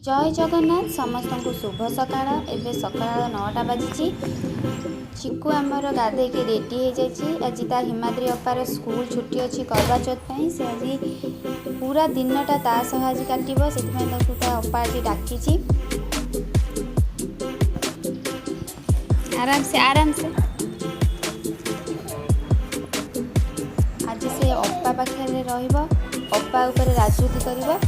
जय जगन्नाथ समस्त को शुभ सकाळ। एबे सकाळ 9टा बाजी। चिकू आमर गाधे के रेडी हो जाए। आज ता हिमाद्री अपार स्कूल छुट्टी अच्छी करवा चौथ से आज पूरा दिनटा ता सह आज काटो से अप्पा आज डाकी। आराम से आज से अप्पा पाखे रप्पा उपर राजनीति करवा।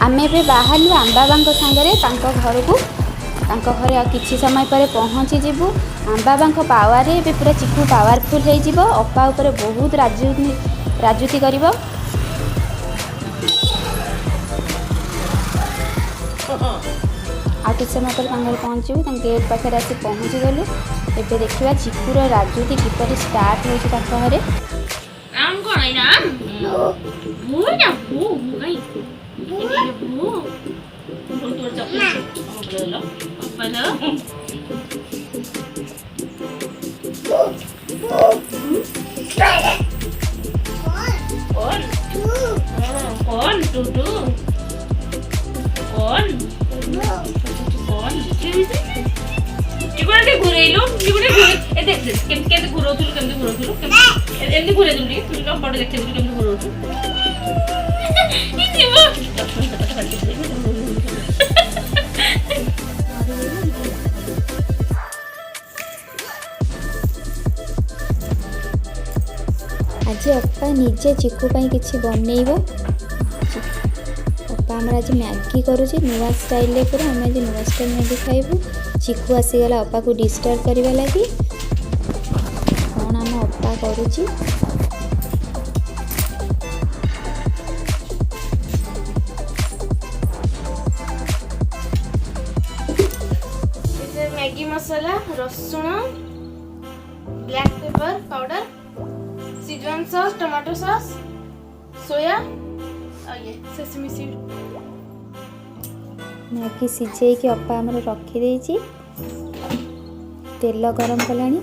आमे भी बाहर आम बाबा सांगे घर को घरे किसी समय पर पहुँची जीवु। आम बाबा पावर भी पूरा चिकू पावरफुल हो अप्पा उपर बहुत राजनीति कर। आ किसी समय पर पहुँचू गेट पाखे आसी पहुँची गलु। एबे देखिबा चिकूर राजनीति किपरि स्टार्ट होछि ताको घरे। आम कोन है ना भू ना भू गई ये भू तोड़ चप्पल ले लो पहले कौन टूटू कौन चिकुड़े घुरेलो चिकुड़े घुरे ए देख केते घुरोथुलु एमती घुरेदुली तू न पड़ देखिदुली केमती घुरोथु इतिबो आज अप्पा निजे चिकू पाई किछि बनैबो। अप्पा हमरा आज मैगी करूछि नुवा स्टाइल रे। पूरा हम आज नुवा स्टाइल मैगी खाइबू। चिकू आसीगला अप्पा को डिस्टर्ब करवा लगी। कौन आम अप्पा करुछि मैगी मसाला रसुण black pepper powder Schezwan sauce tomato sauce soya और ये सेसमी सीड। मैगी सिझे कि अप्पा आमर रखी देछि। तेल गरम कलानी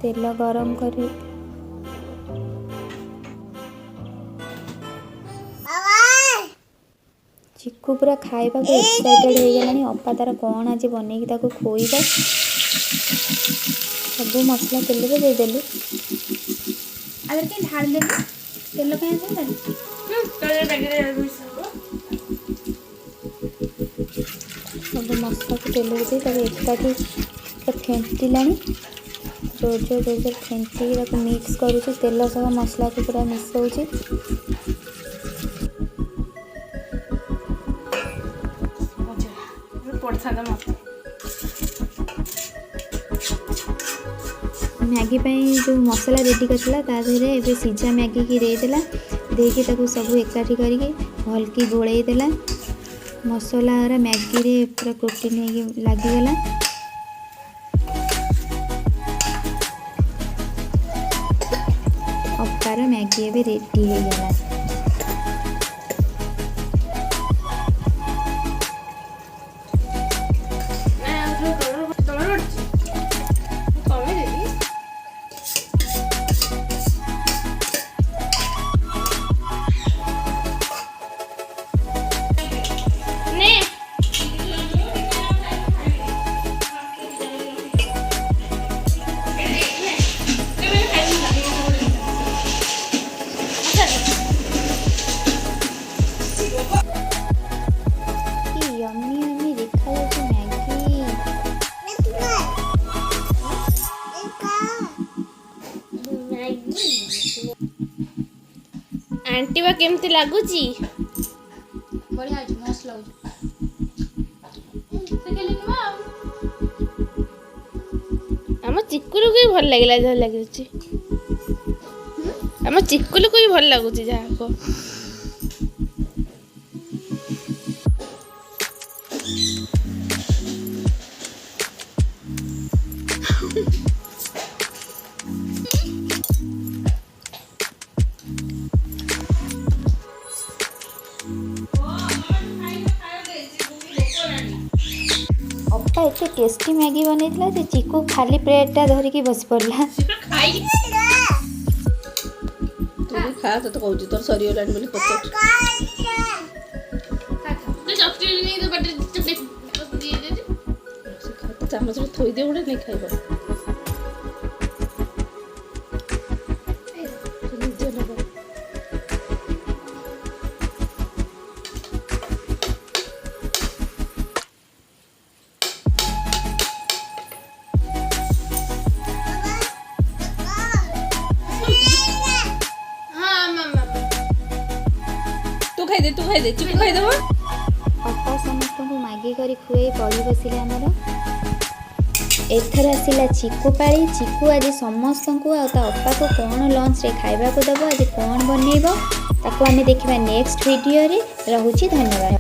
तेल गरम कर चिकू पूरा खाइबा को एक्साइटेड हो गलानी। अप्पा तार कौन आज बनैकी ताको खोइबा। सब मसला तेल रे दे देलु। अगर के ढाल दे तेल कहीं दे सब मसला को तेल दे एकाठी फेंटिला। जोर जोर फेंटिक मिक्स करुँच तेल सह मसला को पूरा मिसाऊँ। मैगी पाई जो मसला रेडी करला ताधरे एबे सीझा मैगी की देदेला। देकी ताको सब एकाठी करके भलकी गोलई देला। मसला रा मैगी रे पूरा प्रोटीन है लागिगला। अप्पार मैगी एबे रेडी हो गला। आंटी बा केमती लागुची बढ़िया है मस्त लागु। आम चिकुलु को भी भल लगिला जहा लागुची। आम चिकुलु को भी भल लागुची जहा को ଅପା ଏତେ ଟେଷ୍ଟି ମ୍ୟାଗି ବନେଇଥିଲା ଯେ ଚିକୁ ଖାଲି ପ୍ଲେଟ୍ଟା ଧରିକି ବସି ପଡ଼ିଲା। ତୁ ବି ଖା, ତତେ କହୁଛି ତୋର ସରିଗଲାଣି ବୋଲି ପଚାରୁଛୁ। ଚାମଚରେ ଥୋଇଦେ ଗୋଟେ ନେଇ ଖାଇବ। ନିଜେ ନେବ। ତୁ ଖାଇଦେ ଚିକୁ ଖାଇଦେବ। ଅପା ସମସ୍ତଙ୍କୁ ମାଗି କରି ଖୁଆଇ ପଡ଼ି ବସିଲେ ଆମର। ଏଥର ଆସିଲା ଚିକୁ ପାଳି। ଚିକୁ ଆଜି ସମସ୍ତଙ୍କୁ ଆଉ ତା ଅପାକୁ କ'ଣ ଲଞ୍ଚରେ ଖାଇବାକୁ ଦେବ, ଆଜି କ'ଣ ବନେଇବ ତାକୁ ଆମେ ଦେଖିବା ନେକ୍ସଟ ଭିଡ଼ିଓରେ। ରହୁଛି, ଧନ୍ୟବାଦ।